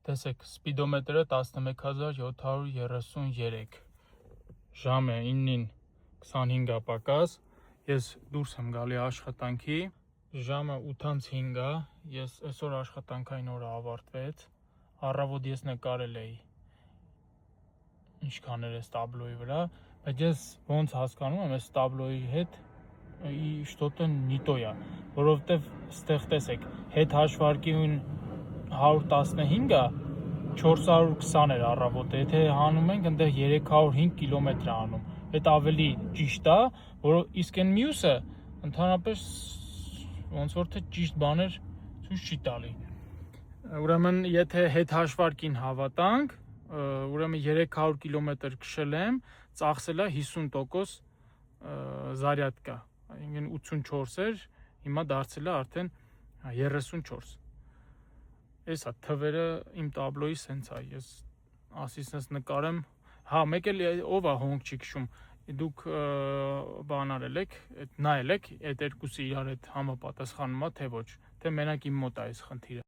Տեսեք, սպիդոմետրը 11733, ժամը 9:25 պակաս, ես դուրս եմ գալի աշխատանքի, ժամը 8:05, ես այսօր աշխատանքային օրը ավարտվեց, առավոտ ես նկարել էի ինչքան էր այս տաբլոյի վրա, բայց ես ոնց հասկանում եմ, այս տաբլոյի հետ что-то не то է, որովհետև ստեղ տեսեք, հետ հաշվարկին 115-ը 420 էր առավոտը, եթե հանում ենք, այնտեղ 305 կիլոմետր է անում, այդ ավելի ճիշտ է, իսկ այն մյուսը ընդհանրապես ոնց որ թե ճիշտ բաներ ցույց չի տալի, ուրեմն եթե հետ հաշվարկին հավատանք, ուրեմն 300 կիլոմետր քշել եմ, ծախսել է 50% զարյատկա, այսինքն 84 էր, հիմա դարձել է արդեն 34, այս է թվերը իմ տաբլոյի սենց է, ես ասիսնս նկարեմ, մեկ էլ ով է հոնք չի քշում, դուք բան արել եք, նայել եք, այդ երկուսը իրար հետ համապատասխանում է, թե ոչ, թե մենակ իմ մոտ է այս խնդիրը։